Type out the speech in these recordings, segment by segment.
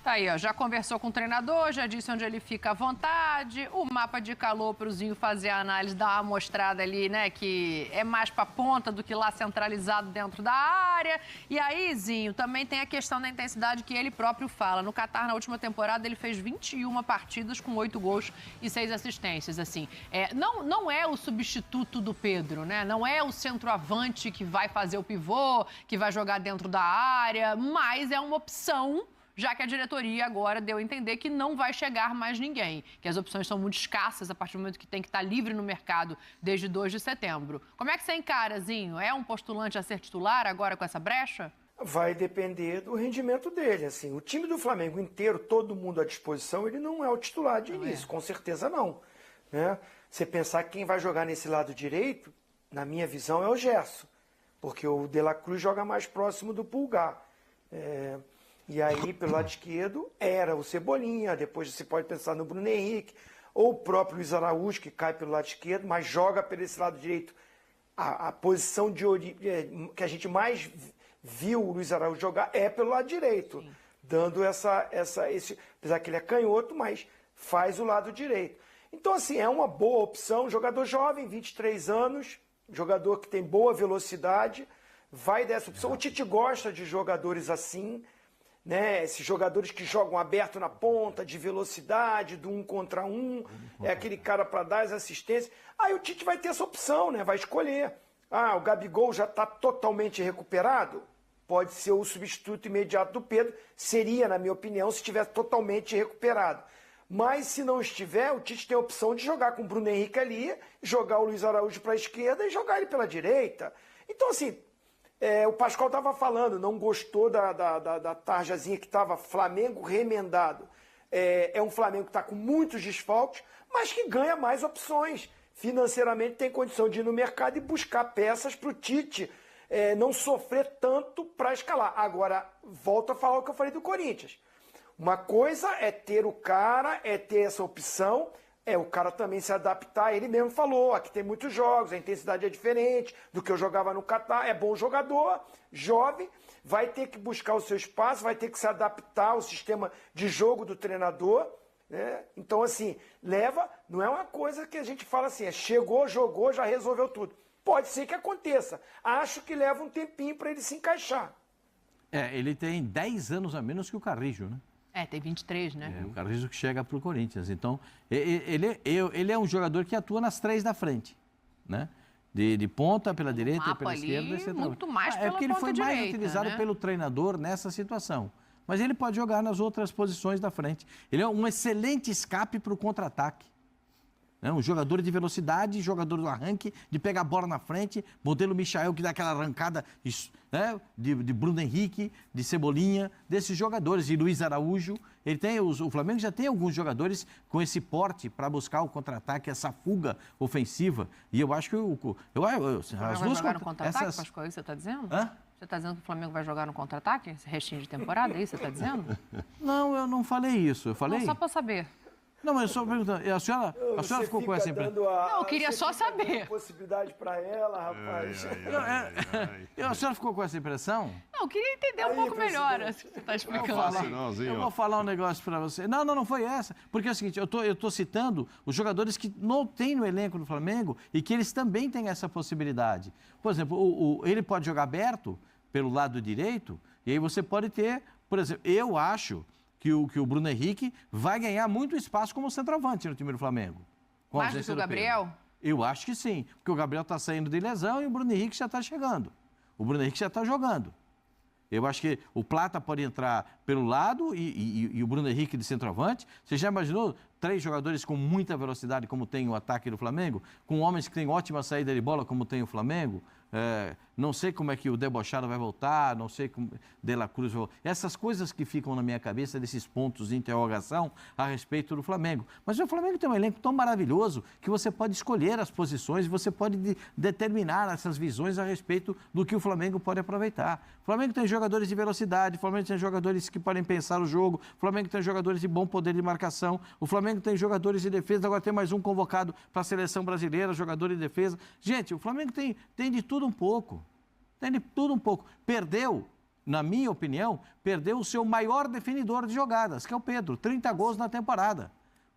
Tá aí, ó, já conversou com o treinador, já disse onde ele fica à vontade, o mapa de calor para o Zinho fazer a análise, dar uma mostrada ali, né, que é mais para ponta do que lá centralizado dentro da área. E aí, Zinho, também tem a questão da intensidade que ele próprio fala. No Catar, na última temporada, ele fez 21 partidas com 8 gols e 6 assistências, assim. Não é o substituto do Pedro, né? Não é o centroavante que vai fazer o pivô, que vai jogar dentro da área, mas é uma opção, já que a diretoria agora deu a entender que não vai chegar mais ninguém, que as opções são muito escassas a partir do momento que tem que estar livre no mercado desde 2 de setembro. Como é que você encara, Zinho? É um postulante a ser titular agora com essa brecha? Vai depender do rendimento dele, assim. O time do Flamengo inteiro, todo mundo à disposição, ele não é o titular de início, com certeza não, né? Você pensar que quem vai jogar nesse lado direito, na minha visão, é o Gerson, porque o De La Cruz joga mais próximo do Pulgar. E aí, pelo lado esquerdo, era o Cebolinha, depois você pode pensar no Bruno Henrique, ou o próprio Luiz Araújo, que cai pelo lado esquerdo, mas joga pelo esse lado direito. A posição que a gente mais viu o Luiz Araújo jogar é pelo lado direito, sim, dando esse, apesar que ele é canhoto, mas faz o lado direito. Então, assim, é uma boa opção, jogador jovem, 23 anos, jogador que tem boa velocidade, vai dessa opção. O Tite gosta de jogadores assim, né? Esses jogadores que jogam aberto na ponta, de velocidade, do 1 contra 1, é aquele cara para dar as assistências. Aí o Tite vai ter essa opção, né? Vai escolher. O Gabigol já está totalmente recuperado? Pode ser o substituto imediato do Pedro. Seria, na minha opinião, se estivesse totalmente recuperado. Mas se não estiver, o Tite tem a opção de jogar com o Bruno Henrique ali, jogar o Luiz Araújo para a esquerda e jogar ele pela direita. Então, assim, o Pascoal estava falando, não gostou da tarjazinha que estava Flamengo remendado. É um Flamengo que está com muitos desfalques, mas que ganha mais opções. Financeiramente tem condição de ir no mercado e buscar peças para o Tite não sofrer tanto para escalar. Agora, volto a falar o que eu falei do Corinthians. Uma coisa é ter o cara, é ter essa opção, o cara também se adaptar. Ele mesmo falou, aqui tem muitos jogos, a intensidade é diferente do que eu jogava no Catar. É bom jogador, jovem, vai ter que buscar o seu espaço, vai ter que se adaptar ao sistema de jogo do treinador, né? Então, assim, não é uma coisa que a gente fala assim, chegou, jogou, já resolveu tudo. Pode ser que aconteça. Acho que leva um tempinho para ele se encaixar. Ele tem 10 anos a menos que o Carrijo, né? Tem 23, né? O Carrijo que chega para o Corinthians. Então, ele é um jogador que atua nas 3 da frente, né? De ponta, pela direita e pela esquerda. Muito mais pela porque ele foi direita, mais utilizado, né, pelo treinador nessa situação. Mas ele pode jogar nas outras posições da frente. Ele é um excelente escape para o contra-ataque. Um jogador de velocidade, jogador do arranque, de pegar a bola na frente, modelo Michael, que dá aquela arrancada, né, de Bruno Henrique, de Cebolinha, desses jogadores, de Luiz Araújo. O Flamengo já tem alguns jogadores com esse porte para buscar o contra-ataque, essa fuga ofensiva. E eu acho que as duas jogar no contra-ataque, Pascoal, é isso que você está dizendo? Você está dizendo que o Flamengo vai jogar no contra-ataque, esse restinho de temporada, é isso que você está dizendo? Não, eu não falei isso. Eu falei... Não, só para saber. Não, mas eu só perguntando, a senhora ficou com essa impressão? Não, eu queria só saber. Possibilidade para ela, rapaz. A senhora ficou com essa impressão? Não, eu queria entender um pouco melhor o que você está explicando. Eu vou falar um negócio para você. Não foi essa. Porque é o seguinte, eu tô citando os jogadores que não tem no elenco do Flamengo e que eles também têm essa possibilidade. Por exemplo, ele pode jogar aberto pelo lado direito e aí você pode ter, por exemplo, eu acho que o Bruno Henrique vai ganhar muito espaço como centroavante no time do Flamengo. Mais do que o Gabriel? Eu acho que sim, porque o Gabriel está saindo de lesão e o Bruno Henrique já está chegando. O Bruno Henrique já está jogando. Eu acho que o Plata pode entrar pelo lado e o Bruno Henrique de centroavante. Você já imaginou 3 jogadores com muita velocidade, como tem o ataque do Flamengo? Com homens que têm ótima saída de bola, como tem o Flamengo? Não sei como é que o Debochado vai voltar, não sei como De La Cruz vai voltar. Essas coisas que ficam na minha cabeça, desses pontos de interrogação a respeito do Flamengo. Mas o Flamengo tem um elenco tão maravilhoso que você pode escolher as posições e você pode determinar essas visões a respeito do que o Flamengo pode aproveitar. O Flamengo tem jogadores de velocidade, o Flamengo tem jogadores que podem pensar o jogo, o Flamengo tem jogadores de bom poder de marcação, o Flamengo tem jogadores de defesa, agora tem mais um convocado para a seleção brasileira, jogador de defesa. Gente, o Flamengo tem de tudo um pouco. Tem de tudo um pouco. Perdeu na minha opinião, perdeu o seu maior definidor de jogadas, que é o Pedro. 30 gols na temporada.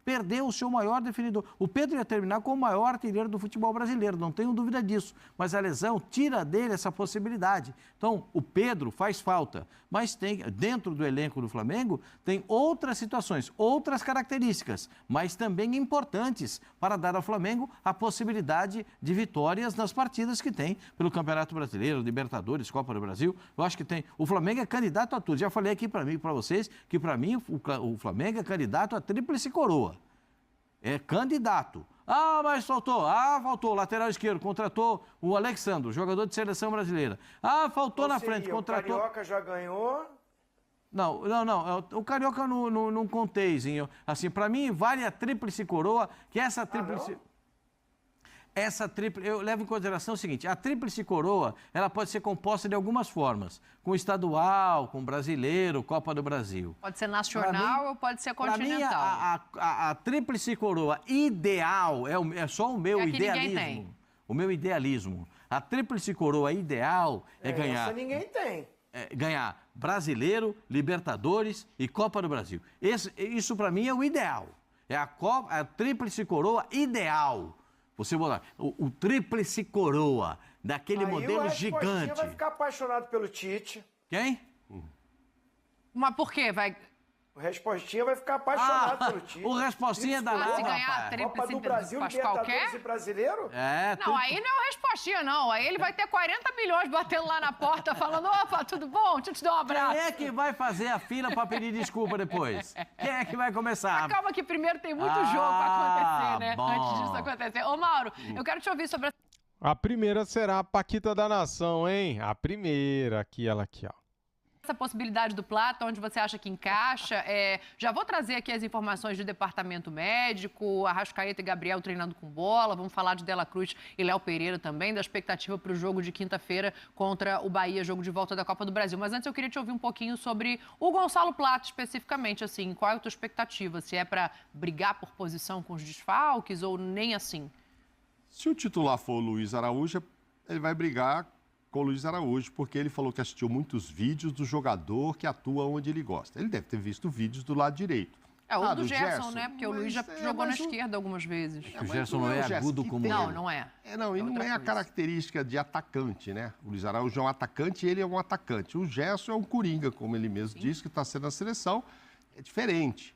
Perdeu o seu maior definidor. O Pedro ia terminar como o maior artilheiro do futebol brasileiro, não tenho dúvida disso. Mas a lesão tira dele essa possibilidade. Então, o Pedro faz falta, mas tem, dentro do elenco do Flamengo, tem outras situações, outras características, mas também importantes para dar ao Flamengo a possibilidade de vitórias nas partidas que tem pelo Campeonato Brasileiro, Libertadores, Copa do Brasil. Eu acho que tem. O Flamengo é candidato a tudo. Já falei aqui para vocês que, para mim, o Flamengo é candidato a tríplice coroa. É candidato. Ah, mas faltou. Ah, faltou. Lateral esquerdo, contratou o Alexandre, jogador de seleção brasileira. Ah, faltou na frente, contratou... O Carioca já ganhou... Não. O Carioca não contei, Zinho. Assim, para mim, vale a tríplice coroa, que essa tríplice... Eu levo em consideração o seguinte, a tríplice coroa, ela pode ser composta de algumas formas, com estadual, com brasileiro, Copa do Brasil. Pode ser nacional ou pode ser continental. Para mim, a tríplice coroa ideal, é só o meu idealismo. O meu idealismo. A tríplice coroa ideal é ganhar... Essa ninguém tem. Ganhar Brasileiro, Libertadores e Copa do Brasil. Isso para mim é o ideal. É a tríplice coroa ideal. Você botar o tríplice coroa, daquele modelo gigante. Vai ficar apaixonado pelo Tite. Quem? Mas por quê? O Respostinha vai ficar apaixonado pelo Tite. O Respostinha é danado, se ganhar rapaz. a tríplice Copa do Brasil, Libertadores e Brasileiro? Não, aí não é o Respostinha, não. Aí ele vai ter 40 milhões batendo lá na porta, falando, opa, tudo bom? Deixa eu te dar um abraço. Quem é que vai fazer a fila para pedir desculpa depois? Quem é que vai começar? Mas calma que primeiro tem muito jogo pra acontecer, né? Bom. Antes disso acontecer. Ô, Mauro, eu quero te ouvir sobre A primeira será a Paquita da Nação, hein? A primeira, ela aqui, ó. essa possibilidade do Plata, onde você acha que encaixa. Já vou trazer aqui as informações do departamento médico, Arrascaeta e Gabriel treinando com bola, vamos falar de Dela Cruz e Léo Pereira também, da expectativa para o jogo de quinta-feira contra o Bahia, jogo de volta da Copa do Brasil. Mas antes eu queria te ouvir um pouquinho sobre o Gonçalo Plata especificamente, assim, qual é a tua expectativa? Se é para brigar por posição com os desfalques ou nem assim? Se o titular for o Luiz Araújo, ele vai brigar com o Luiz Araújo, porque ele falou que assistiu muitos vídeos do jogador que atua onde ele gosta. Ele deve ter visto vídeos do lado direito. Ou do Gerson, né? Porque o Luiz já jogou na esquerda algumas vezes. O Gerson não é agudo como ele. Não, não é. Não, e não é a característica de atacante, né? O Luiz Araújo é um atacante e ele é um atacante. O Gerson é um coringa, como ele mesmo disse, que está sendo na seleção. É diferente.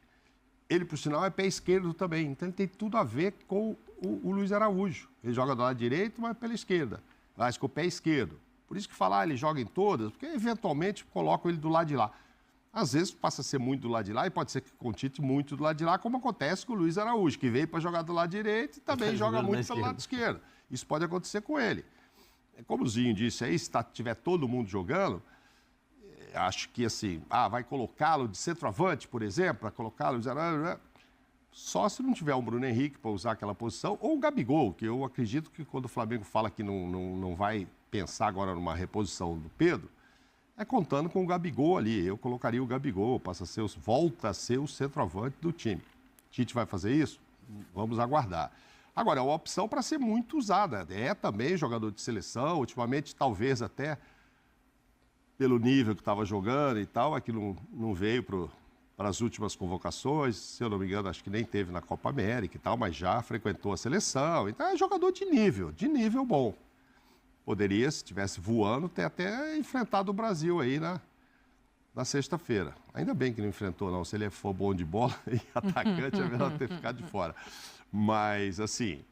Ele, por sinal, é pé esquerdo também. Então, ele tem tudo a ver com o Luiz Araújo. Ele joga do lado direito, mas pela esquerda. Mas com o pé esquerdo. Por isso que falar ele joga em todas, porque eventualmente colocam ele do lado de lá. Às vezes passa a ser muito do lado de lá e pode ser que com o Tite muito do lado de lá, como acontece com o Luiz Araújo, que veio para jogar do lado direito e também joga muito pelo lado esquerdo. Isso pode acontecer com ele. Como o Zinho disse aí, se tiver todo mundo jogando, acho que assim, vai colocá-lo de centroavante, por exemplo, para colocá-lo... Só se não tiver o Bruno Henrique para usar aquela posição, ou o Gabigol, que eu acredito que quando o Flamengo fala que não vai pensar agora numa reposição do Pedro, é contando com o Gabigol ali. Eu colocaria o Gabigol, volta a ser o centroavante do time. Tite vai fazer isso? Vamos aguardar. Agora, é uma opção para ser muito usada. É também jogador de seleção, ultimamente talvez até pelo nível que estava jogando e tal, aqui não veio para as últimas convocações, se eu não me engano, acho que nem teve na Copa América e tal, mas já frequentou a seleção. Então é jogador de nível bom. Poderia, se estivesse voando, ter até enfrentado o Brasil aí na sexta-feira. Ainda bem que não enfrentou, não. Se ele for bom de bola e atacante, é melhor ter ficado de fora. Mas, assim,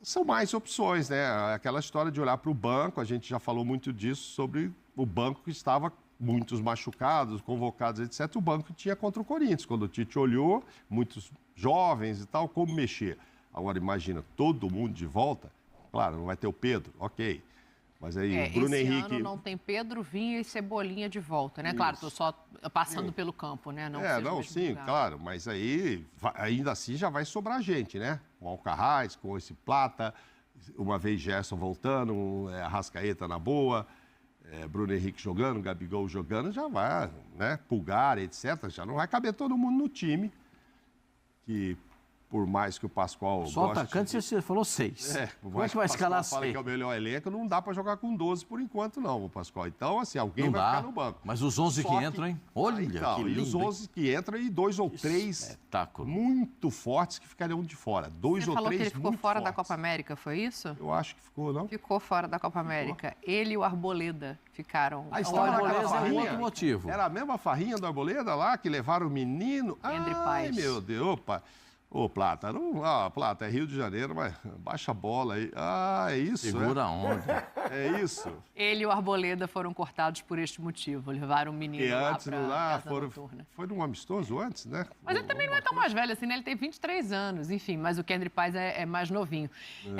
são mais opções, né? Aquela história de olhar para o banco, a gente já falou muito disso, sobre o banco que estava muitos machucados, convocados, etc. O banco tinha contra o Corinthians. Quando o Tite olhou, muitos jovens e tal, como mexer? Agora, imagina, todo mundo de volta. Claro, não vai ter o Pedro, ok. Mas aí o Bruno Henrique... Esse ano não tem Pedro, Vinha e Cebolinha de volta, né? Isso. Claro, estou só passando pelo campo, né? Sim, claro. Mas aí, ainda assim, já vai sobrar gente, né? Com o Alcaraz, com esse Plata, uma vez Gerson voltando, Arrascaeta na boa, Bruno Henrique jogando, Gabigol jogando, já vai, né? Pulgar, etc. Já não vai caber todo mundo no time que por mais que o Pascoal Só goste atacante você falou 6. por Como é mais que vai o Pascoal escalar fala 6? que é o melhor elenco, não dá para jogar com 12 por enquanto, não, o Pascoal. Então, assim, alguém Não vai dá, ficar no banco. mas os 11 Só que entram, hein? Olha então, que lindo, e os 11 que entram e 2 ou 3 espetáculo. muito fortes que ficariam de fora. 2 Você ou falou 3 que ele ficou muito fora da fortes. Copa América, foi isso? Eu acho que ficou, não? Ficou fora da Copa América. Ele e o Arboleda ficaram. Ah, O estava naquela Arboleda é um farrinha? outro motivo. Era a mesma farrinha do Arboleda lá, que levaram o menino. Endre Ai, Paz. meu Deus, opa. Ô, Plata, não, Plata, é Rio de Janeiro, mas baixa a bola aí. Ah, é isso, Segura a onda. É isso. Ele e o Arboleda foram cortados por este motivo. Levaram o menino E lá antes, pra lá, casa noturna. foi num amistoso antes, né? Mas ele também não é tão mais velho assim, né? Ele tem 23 anos, enfim. Mas o Kendry Paz é mais novinho.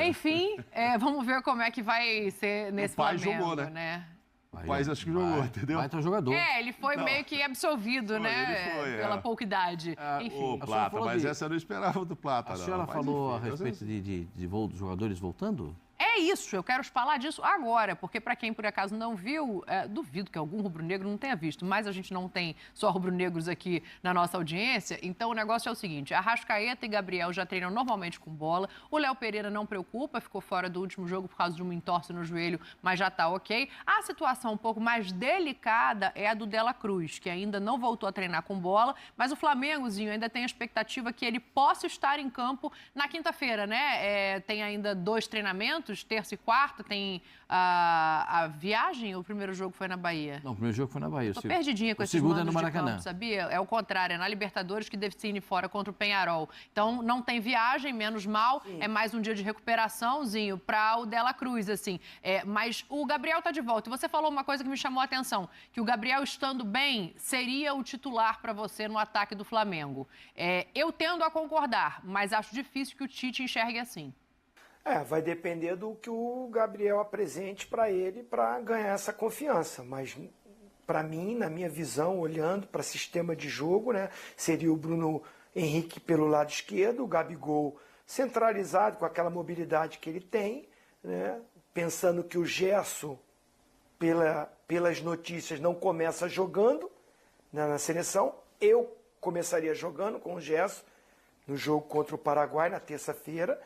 Enfim, vamos ver como é que vai ser nesse pai Flamengo, jogou, né? Aí, O Paz acho que jogou, entendeu? Vai ter jogador. Ele foi meio que absolvido, né? ele foi, Pela pouca idade. Enfim. Ô, A senhora Plata, falou mas de- essa eu não esperava do Plata, A não. senhora Mas, falou a enfim, respeito de voo dos jogadores voltando? É isso, eu quero falar disso agora, porque para quem por acaso não viu, duvido que algum rubro-negro não tenha visto, mas a gente não tem só rubro-negros aqui na nossa audiência, então o negócio é o seguinte, Arrascaeta e Gabriel já treinam normalmente com bola, o Léo Pereira não preocupa, ficou fora do último jogo por causa de uma entorse no joelho, mas já tá ok. A situação um pouco mais delicada é a do Dela Cruz, que ainda não voltou a treinar com bola, mas o Flamengozinho ainda tem a expectativa que ele possa estar em campo na quinta-feira, né? Tem ainda 2 treinamentos, terça e quarta, tem a viagem, o primeiro jogo foi na Bahia? Não, o primeiro jogo foi na Bahia. Tô perdidinha com o esses segundo é mandos no de Maracanã. campo, sabia? É o contrário, é na Libertadores que decide fora contra o Penharol. Então, não tem viagem, menos mal, é mais um dia de recuperaçãozinho para o Dela Cruz, assim. Mas o Gabriel tá de volta. E você falou uma coisa que me chamou a atenção, que o Gabriel estando bem seria o titular para você no ataque do Flamengo. Eu tendo a concordar, mas acho difícil que o Tite enxergue assim. Vai depender do que o Gabriel apresente para ele para ganhar essa confiança. Mas, para mim, na minha visão, olhando para sistema de jogo, né, seria o Bruno Henrique pelo lado esquerdo, o Gabigol centralizado com aquela mobilidade que ele tem, né, pensando que o Gerson, pelas notícias, não começa jogando, né, na seleção. Eu começaria jogando com o Gerson no jogo contra o Paraguai na terça-feira,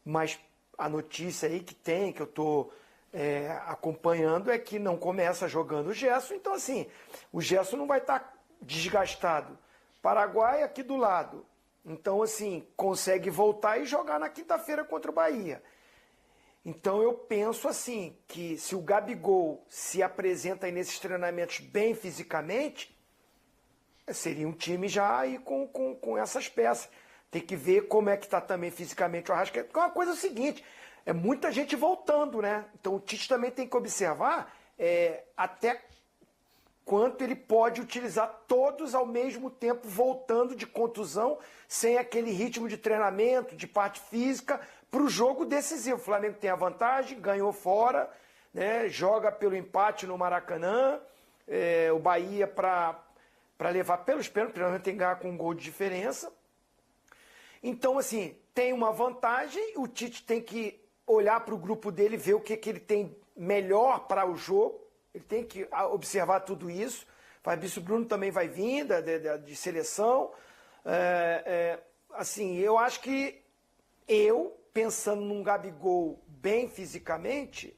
mas a notícia aí que eu estou acompanhando é que não começa jogando o Gerson. Então, assim, o Gerson não vai estar desgastado. Paraguai aqui do lado. Então, assim, consegue voltar e jogar na quinta-feira contra o Bahia. Então, eu penso assim, que se o Gabigol se apresenta aí nesses treinamentos bem fisicamente, seria um time já aí com essas peças. Tem que ver como é que está também fisicamente o Arrascaeta. Porque uma coisa é o seguinte, é muita gente voltando, né? Então o Tite também tem que observar até quanto ele pode utilizar todos ao mesmo tempo voltando de contusão, sem aquele ritmo de treinamento, de parte física, para o jogo decisivo. O Flamengo tem a vantagem, ganhou fora, né? Joga pelo empate no Maracanã, o Bahia para levar pelos pênaltis, pelo menos tem que ganhar com um gol de diferença. Então, assim, tem uma vantagem, o Tite tem que olhar para o grupo dele, ver o que ele tem melhor para o jogo, ele tem que observar tudo isso. Fabrício Bruno também vai vir de seleção. Assim, eu acho que pensando num Gabigol bem fisicamente,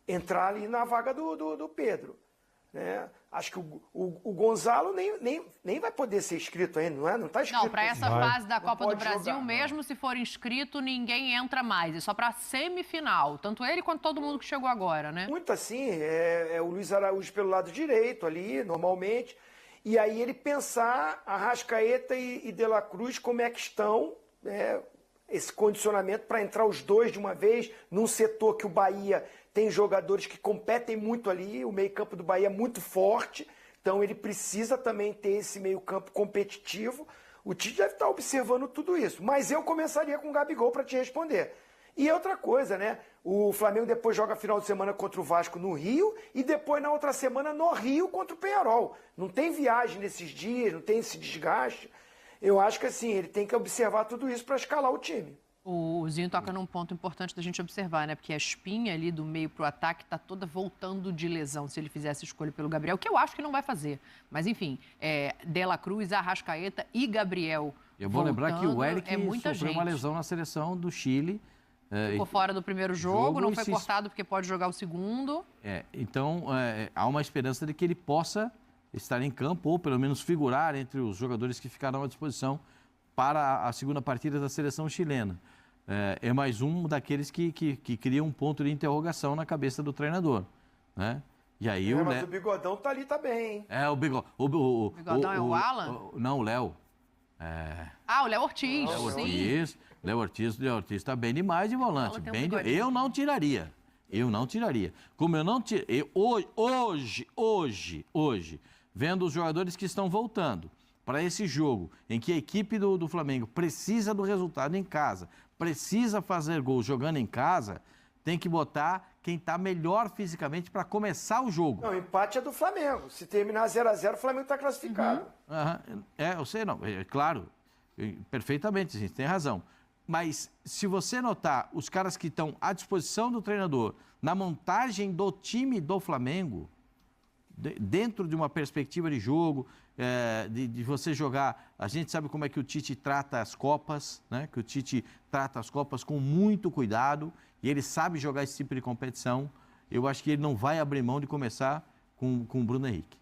entrar ali na vaga do Pedro. Né? Acho que o Gonzalo nem vai poder ser inscrito ainda, não está inscrito. Não, para essa fase da Não Copa do pode Brasil, jogar, mesmo se for inscrito, ninguém entra mais. É só para semifinal. Tanto ele quanto todo mundo que chegou agora, né? Muito assim, o Luiz Araújo pelo lado direito ali, normalmente. E aí ele pensar Arrascaeta e De La Cruz como é que estão, esse condicionamento para entrar os dois de uma vez, num setor que o Bahia tem jogadores que competem muito ali, o meio-campo do Bahia é muito forte, então ele precisa também ter esse meio-campo competitivo. O Tite deve estar observando tudo isso, mas eu começaria com o Gabigol para te responder. E outra coisa, né? O Flamengo depois joga final de semana contra o Vasco no Rio e depois na outra semana no Rio contra o Penharol. Não tem viagem nesses dias, não tem esse desgaste. Eu acho que assim, ele tem que observar tudo isso para escalar o time. O Zinho toca num ponto importante da gente observar, né? Porque a espinha ali do meio pro ataque tá toda voltando de lesão, se ele fizesse escolha pelo Gabriel, que eu acho que não vai fazer. Mas, enfim, De La Cruz, Arrascaeta e Gabriel. Eu vou lembrar que o Eric sofreu uma gente. lesão na seleção do Chile. Ficou fora do primeiro jogo, não foi cortado porque pode jogar o segundo. Então, há uma esperança de que ele possa estar em campo ou pelo menos figurar entre os jogadores que ficarão à disposição para a segunda partida da seleção chilena. É mais um daqueles que cria um ponto de interrogação na cabeça do treinador, né? E aí mas o Bigodão tá ali também, hein? O Bigodão. O Bigodão é o Alan? Não, o Léo. O Léo Ortiz, sim. Léo Ortiz está bem demais de volante. Eu não tiraria. Como eu não tirei. Hoje, vendo os jogadores que estão voltando para esse jogo, em que a equipe do Flamengo precisa do resultado em casa, precisa fazer gol jogando em casa, tem que botar quem está melhor fisicamente para começar o jogo. Não, o empate é do Flamengo. Se terminar 0-0, o Flamengo está classificado. Eu sei, não. Claro, perfeitamente, a gente tem razão. Mas se você notar os caras que estão à disposição do treinador na montagem do time do Flamengo, dentro de uma perspectiva de jogo, de você jogar... A gente sabe como é que o Tite trata as Copas, né? Que o Tite trata as Copas com muito cuidado e ele sabe jogar esse tipo de competição. Eu acho que ele não vai abrir mão de começar com o Bruno Henrique,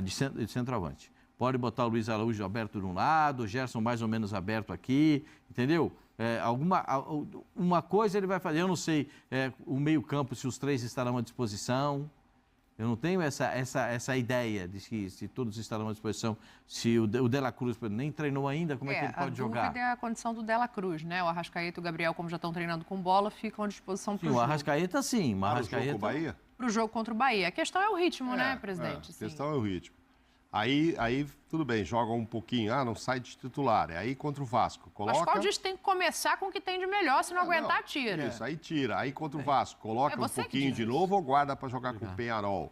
de centroavante. Pode botar o Luiz Araújo aberto de um lado, o Gerson mais ou menos aberto aqui, entendeu? Uma coisa ele vai fazer, eu não sei, o meio-campo, se os três estarão à disposição. Eu não tenho essa ideia de que se todos estarão à disposição. Se o De La Cruz nem treinou ainda, como é que ele pode jogar? A dúvida é a condição do De La Cruz, né? O Arrascaeta e o Gabriel, como já estão treinando com bola, ficam à disposição para o jogo. O Arrascaeta, sim. O Arrascaeta... Para o Bahia? Para o jogo contra o Bahia. A questão é o ritmo, né, presidente? A questão é o ritmo. Aí, tudo bem, joga um pouquinho, não sai de titular. Aí contra o Vasco, coloca... Mas qual diz que tem que começar com o que tem de melhor, se não aguentar, tira. Isso, aí tira. Aí contra o Vasco, coloca um pouquinho de novo ou guarda para jogar com o Peñarol.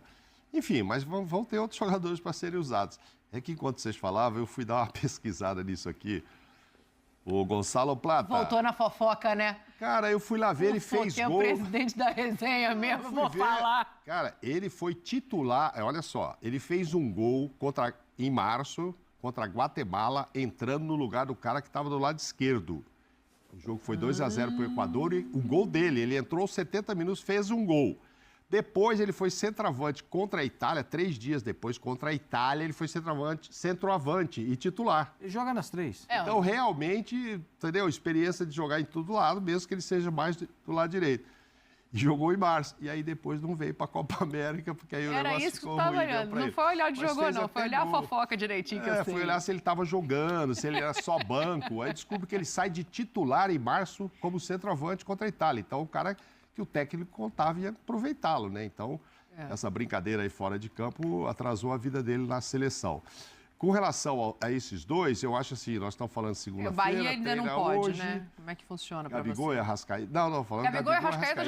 Enfim, mas vão ter outros jogadores para serem usados. É que enquanto vocês falavam, eu fui dar uma pesquisada nisso aqui. O Gonçalo Plata... Voltou na fofoca, né? Cara, eu fui lá ver, ele fez gol... é o presidente da resenha mesmo, vou falar. Cara, ele foi titular, olha só, ele fez um gol em março contra a Guatemala, entrando no lugar do cara que estava do lado esquerdo. O jogo foi 2-0 para o Equador e o gol dele, ele entrou 70 minutos, fez um gol. Depois ele foi centroavante contra a Itália, 3 dias depois, contra a Itália, ele foi centroavante e titular. Ele joga nas 3. Então, realmente, entendeu? Experiência de jogar em todo lado, mesmo que ele seja mais do lado direito. E jogou em março. E aí depois não veio para a Copa América, porque aí o negócio isso que ficou eu tava ruim. olhando. Não foi olhar onde jogou, não. Foi olhar a fofoca direitinho que eu sei. Foi olhar se ele estava jogando, se ele era só banco. Aí descobre que ele sai de titular em março como centroavante contra a Itália. Então, o cara... que o técnico contava e ia aproveitá-lo, né? Então, essa brincadeira aí fora de campo atrasou a vida dele na seleção. Com relação a esses dois, eu acho assim, nós estamos falando segunda-feira, o Bahia ainda não pode, hoje, né? Como é que funciona para você? Gabigol e Arrascaeta... Não, falando Gabigol e Arrascaeta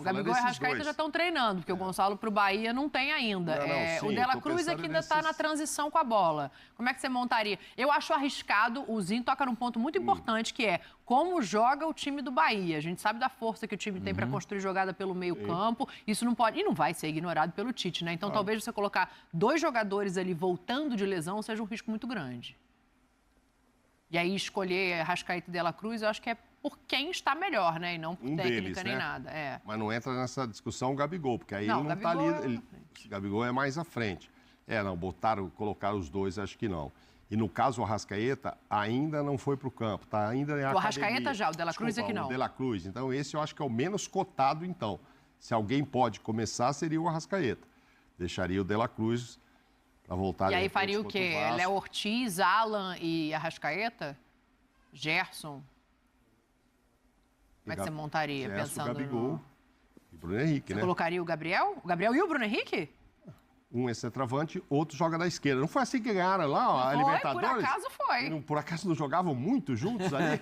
Gabigol e Arrascaeta já estão treinando, porque o Gonçalo para o Bahia não tem ainda. Sim, o De La Cruz é que ainda está na transição com a bola. Como é que você montaria? Eu acho arriscado, o Zinho toca num ponto muito importante, que é como joga o time do Bahia. A gente sabe da força que o time tem para construir jogada pelo meio-campo. Isso não pode, e não vai ser ignorado pelo Tite, né? Então, talvez você colocar 2 jogadores ali voltando de lesão seja um risco muito grande. E aí, escolher Arrascaeta e De La Cruz, eu acho que é por quem está melhor, né? E não por técnica nem nada. Mas não entra nessa discussão o Gabigol, porque aí ele não está ali. O Gabigol é mais à frente. Colocaram os dois, acho que não. E no caso, o Arrascaeta ainda não foi para o campo, tá ainda na academia. O Arrascaeta já, o De La Cruz é que não. O De La Cruz. Então, esse eu acho que é o menos cotado, então. Se alguém pode começar, seria o Arrascaeta. Deixaria o De La Cruz para voltar... E aí faria o quê? Léo Ortiz, Alan e Arrascaeta? Gerson? Como é que você montaria, Gerson, pensando Gabigol e Bruno Henrique, Você colocaria o Gabriel? O Gabriel e o Bruno Henrique? Um é centroavante, outro joga na esquerda. Não foi assim que ganharam lá a Libertadores? Por acaso foi. Por acaso não jogavam muito juntos ali?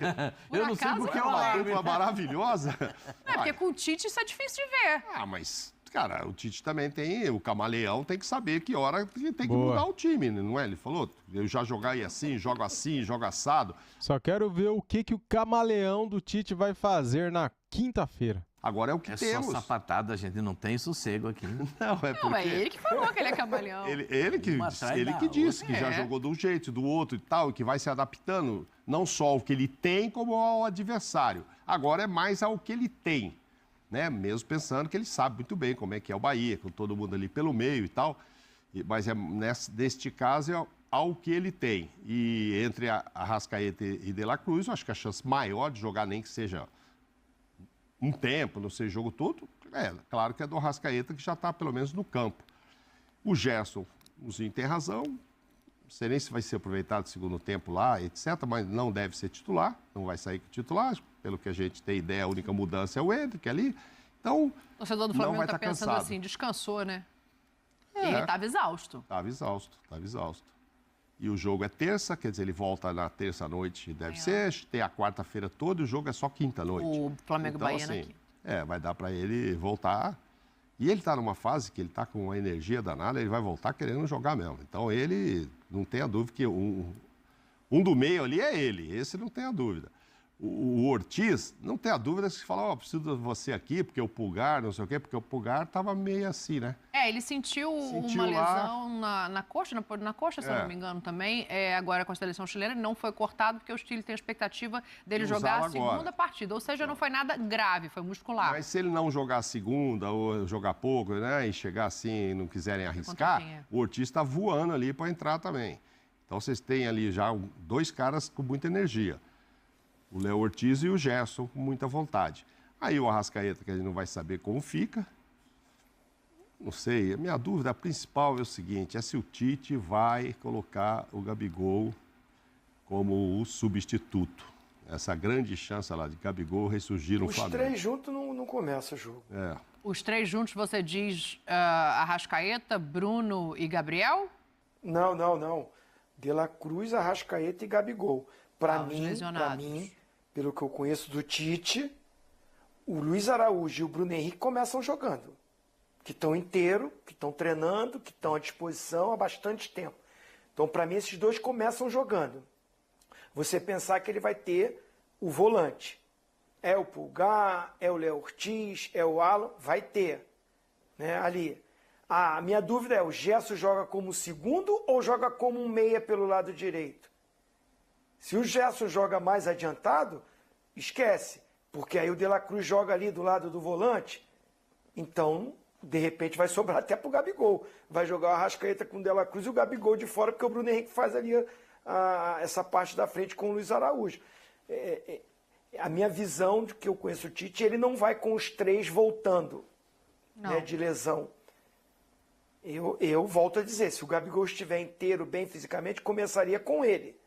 Eu não sei porque é uma dupla maravilhosa. Porque com o Tite isso é difícil de ver. Mas cara, o Tite também tem, o camaleão tem que saber que hora que tem que Boa. mudar o time, não é? Ele falou, eu já joguei assim, jogo assado. Só quero ver o que o camaleão do Tite vai fazer na quinta-feira. Agora é o que É temos. só sapatada, a gente não tem sossego aqui. Não, é Não, é porque... ele que falou que ele é camaleão. Ele que Uma atrás da disse que outra. já É. jogou de um jeito, do outro e tal, e que vai se adaptando não só ao que ele tem, como ao adversário. Agora é mais ao que ele tem, né? Mesmo pensando que ele sabe muito bem como é que é o Bahia, com todo mundo ali pelo meio e tal. Mas neste caso é ao que ele tem. E entre a Arrascaeta e De La Cruz, eu acho que a chance maior de jogar, nem que seja um tempo, não sei, jogo todo, claro que é do Arrascaeta, que já está pelo menos no campo. O Gerson, o Zinho tem razão, não sei nem se vai ser aproveitado no segundo tempo lá, etc., mas não deve ser titular, não vai sair com titular, pelo que a gente tem ideia, a única mudança é o Endrick ali, então O torcedor do não Flamengo vai tá estar pensando cansado. assim, descansou, né? É. Ele tava exausto. Estava exausto. E o jogo é terça, quer dizer, ele volta na terça-noite, deve ser, tem a quarta-feira toda, e o jogo é só quinta-noite. O Flamengo Então, Bahia assim, aqui. vai dar para ele voltar. E ele está numa fase que ele está com uma energia danada, ele vai voltar querendo jogar mesmo. Então, ele, não tenha dúvida que um do meio ali é ele, esse não tem a dúvida. O Ortiz, não tem a dúvida que se fala, preciso de você aqui, porque o Pulgar, não sei o quê, porque o Pulgar estava meio assim, né? Ele sentiu Sentiu uma lá. lesão na coxa, na coxa, se eu não me engano, também. Agora com a seleção chilena, ele não foi cortado, porque o Chile tem a expectativa dele Usá-lo jogar a agora. segunda partida. Ou seja, não foi nada grave, foi muscular. Mas se ele não jogar a segunda ou jogar pouco, né, e chegar assim e não quiserem arriscar, quem é? o Ortiz está voando ali para entrar também. Então vocês têm ali já dois caras com muita energia. O Léo Ortiz e o Gerson com muita vontade. Aí o Arrascaeta, que a gente não vai saber como fica. Não sei, a minha dúvida principal é o seguinte, é se o Tite vai colocar o Gabigol como o substituto. Essa grande chance lá de Gabigol ressurgir no Os Flamengo. três juntos não começa o jogo. Os três juntos, você diz Arrascaeta, Bruno e Gabriel? Não. De La Cruz, Arrascaeta e Gabigol. Para os mim, lesionados. pelo que eu conheço do Tite, o Luiz Araújo e o Bruno Henrique começam jogando. Que estão inteiros, que estão treinando, que estão à disposição há bastante tempo. Então, para mim, esses dois começam jogando. Você pensar que ele vai ter o volante. É o Pulgar, é o Léo Ortiz, é o Alan, vai ter. Né, ali. A minha dúvida é, o Gerson joga como segundo ou joga como um meia pelo lado direito? Se o Gerson joga mais adiantado, esquece. Porque aí o De La Cruz joga ali do lado do volante. Então, de repente, vai sobrar até pro Gabigol. Vai jogar o Arrascaeta com o De La Cruz e o Gabigol de fora, porque o Bruno Henrique faz ali essa parte da frente com o Luiz Araújo. A minha visão, de que eu conheço o Tite, ele não vai com os três voltando, né, de lesão. Eu volto a dizer, se o Gabigol estiver inteiro, bem fisicamente, começaria com ele.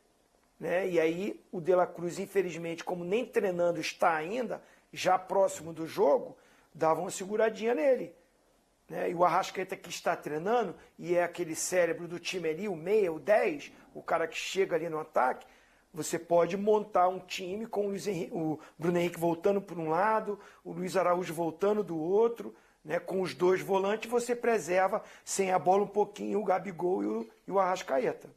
Né? E aí o De La Cruz, infelizmente, como nem treinando está ainda, já próximo do jogo, dava uma seguradinha nele. Né? E o Arrascaeta, que está treinando, e é aquele cérebro do time ali, o meia, o 10, o cara que chega ali no ataque, você pode montar um time com o Bruno Henrique voltando por um lado, o Luiz Araújo voltando do outro, né? Com os dois volantes, você preserva, sem a bola um pouquinho, o Gabigol e o Arrascaeta.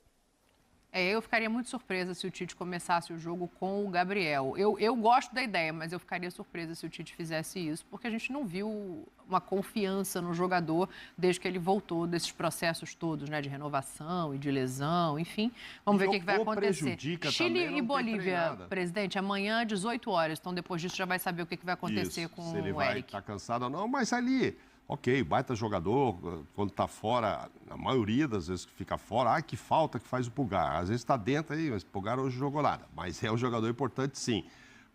Eu ficaria muito surpresa se o Tite começasse o jogo com o Gabriel. Eu gosto da ideia, mas eu ficaria surpresa se o Tite fizesse isso, porque a gente não viu uma confiança no jogador desde que ele voltou desses processos todos, né, de renovação e de lesão, enfim. Vamos ver o que vai acontecer. Chile e Bolívia, presidente, amanhã, 18 horas. Então, depois disso, já vai saber o que vai acontecer Isso, com se ele o vai Eric. estar cansado ou não, mas ali... Ok, baita jogador, quando está fora, a maioria das vezes que fica fora, que falta que faz o Pulgar. Às vezes está dentro aí, mas o Pulgar hoje jogou nada. Mas é um jogador importante, sim.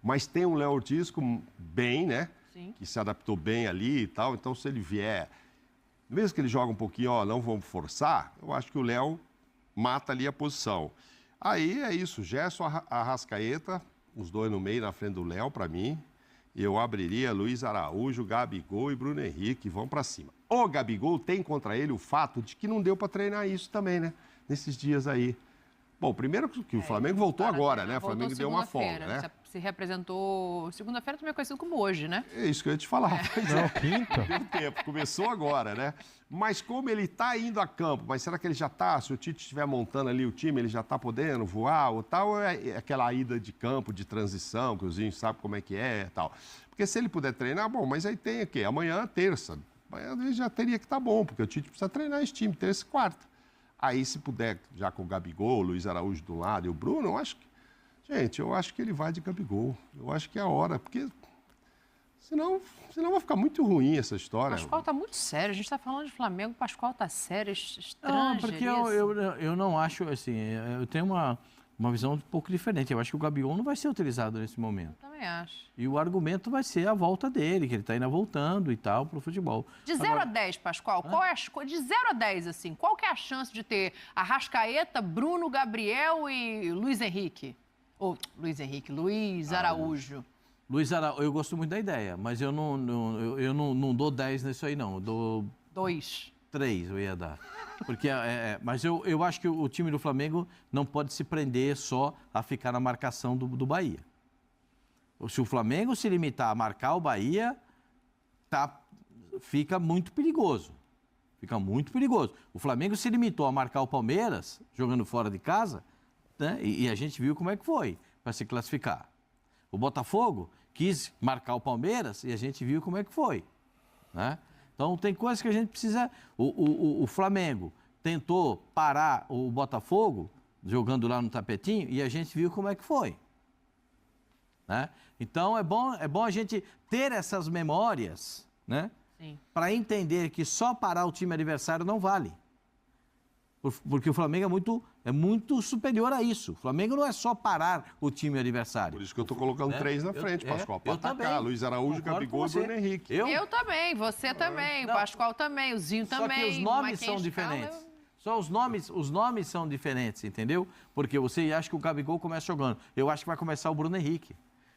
Mas tem o Léo Ortiz bem, né? Sim. Que se adaptou bem ali e tal. Então, se ele vier, mesmo que ele jogue um pouquinho, não vamos forçar, eu acho que o Léo mata ali a posição. Aí é isso, Gerson, Arrascaeta, os dois no meio, na frente do Léo, para mim. Eu abriria Luiz Araújo, Gabigol e Bruno Henrique, vão para cima. O Gabigol tem contra ele o fato de que não deu para treinar isso também, né? Nesses dias aí. Bom, primeiro que o Flamengo voltou agora, né? O Voltou Flamengo deu uma folga, segunda-feira, né? Se representou... Segunda-feira também é conhecido como hoje, né? É isso que eu ia te falar. Pois Não, é. quinta. Deu tempo, começou agora, né? Mas como ele está indo a campo, mas será que ele já está, se o Tite estiver montando ali o time, ele já está podendo voar ou tal, ou é aquela ida de campo, de transição, que o Zinho sabe como é que é e tal. Porque se ele puder treinar, bom, mas aí tem o quê? Amanhã, terça. Amanhã ele já teria que estar bom, porque o Tite precisa treinar esse time, terça e quarta. Aí, se puder, já com o Gabigol, o Luiz Araújo do lado e o Bruno, eu acho que... Gente, eu acho que ele vai de Gabigol. Eu acho que é a hora, porque... Senão vai ficar muito ruim essa O história. Pascoal tá muito sério. A gente tá falando de Flamengo, o Pascoal tá sério, estranho. Não, porque eu não acho, assim, eu tenho uma visão um pouco diferente. Eu acho que o Gabigol não vai ser utilizado nesse momento. Também acho. E o argumento vai ser a volta dele, que ele está ainda voltando e tal para o futebol. De 0 a 10, Pascoal, qual é de 0 a 10, assim, qual que é a chance de ter Arrascaeta, Bruno, Gabriel e Luiz Henrique? Ou Luiz Araújo. Luiz Araújo, eu gosto muito da ideia, mas eu não dou 10 nisso aí, não. Eu dou 2. 3, eu ia dar. Porque, mas eu acho que o time do Flamengo não pode se prender só a ficar na marcação do Bahia. Se o Flamengo se limitar a marcar o Bahia, fica muito perigoso. Fica muito perigoso. O Flamengo se limitou a marcar o Palmeiras, jogando fora de casa, né? E a gente viu como é que foi para se classificar. O Botafogo quis marcar o Palmeiras e a gente viu como é que foi, né? Então, tem coisas que a gente precisa... O Flamengo tentou parar o Botafogo, jogando lá no tapetinho, e a gente viu como é que foi, né? Então, é bom a gente ter essas memórias, né? Para entender que só parar o time adversário não vale. Porque o Flamengo é muito superior a isso. O Flamengo não é só parar o time adversário. Por isso que eu estou colocando 3 na frente, Pascoal. Para atacar, também. Luiz Araújo, Gabigol e Bruno Henrique. Eu também, você também, o Pascoal também, o Zinho também. Só que os nomes são diferentes. Só os nomes são diferentes, entendeu? Porque você acha que o Gabigol começa jogando. Eu acho que vai começar o Bruno Henrique.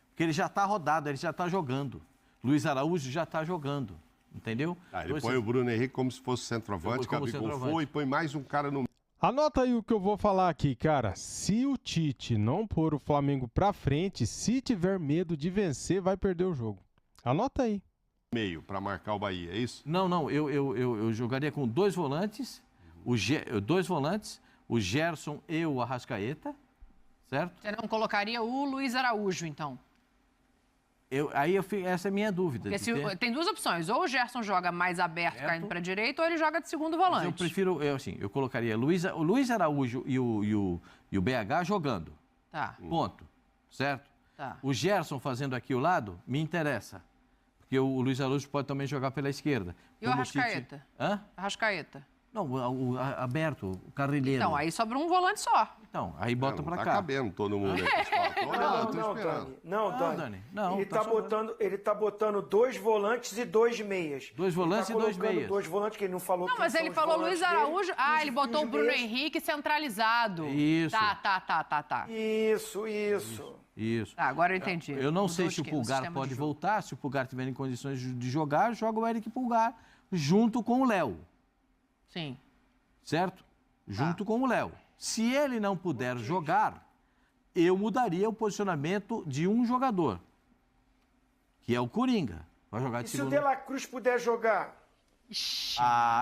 Porque ele já está rodado, ele já está jogando. Luiz Araújo já está jogando. Entendeu? Ele põe o Bruno Henrique como se fosse centroavante, Gabigol foi e põe mais um cara no... Anota aí o que eu vou falar aqui, cara. Se o Tite não pôr o Flamengo pra frente, se tiver medo de vencer, vai perder o jogo. Anota aí. meio para marcar o Bahia, é isso? Não, eu jogaria com 2 volantes, o Gerson e o Arrascaeta, certo? Você não colocaria o Luiz Araújo, então? Essa é a minha dúvida. Porque tem 2 opções. Ou o Gerson joga mais aberto, caindo para a direita, ou ele joga de segundo volante. Eu prefiro, eu colocaria o Luiz Araújo e o BH jogando. Tá. Ponto. Certo? Tá. O Gerson fazendo aqui o lado, me interessa. Porque o Luiz Araújo pode também jogar pela esquerda. E o Arrascaeta? Hã? Arrascaeta. Não, aberto, o carrilheiro. Então, aí sobra um volante só. Então, aí bota pra tá cá. cabendo todo mundo aí, pessoal. Tô olhando, tô esperando. Dani. Não, Ele tá botando 2 volantes e 2 meias. 2 volantes e 2 meias. 2 volantes, que ele não falou. Não, mas ele falou Luiz Araújo. Ele botou o Bruno Henrique centralizado. Isso. Tá. Isso. Tá, agora eu entendi. Eu não sei Mudou se o de Pulgar sistema pode de jogo. voltar, se o Pulgar tiver em condições de jogar, joga o Eric Pulgar junto com o Léo, Sim. certo? Junto com o Léo. Se ele não puder jogar, eu mudaria o posicionamento de um jogador, que é o Coringa. Vai jogar de E se o segundo. De La Cruz puder jogar?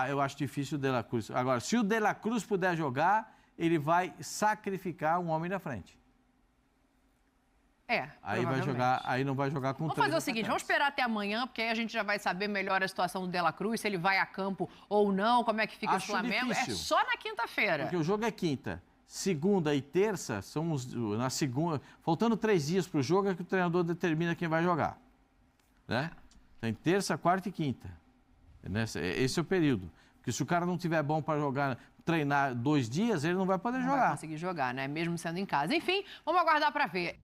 Eu acho difícil o De La Cruz. Agora, se o De La Cruz puder jogar, ele vai sacrificar um homem na frente. Aí vai jogar, aí não vai jogar com Vamos 3 fazer o seguinte, vamos esperar até amanhã, porque aí a gente já vai saber melhor a situação do De La Cruz, se ele vai a campo ou não, como é que fica Acho o Flamengo. difícil. É só na quinta-feira. Porque o jogo é quinta. Segunda e terça na segunda. Faltando 3 dias para o jogo é que o treinador determina quem vai jogar. Né? Tem terça, quarta e quinta. Esse é o período. Porque se o cara não tiver bom para jogar, treinar 2 dias, ele não vai poder Não jogar. vai conseguir jogar, né? Mesmo sendo em casa. Enfim, vamos aguardar para ver.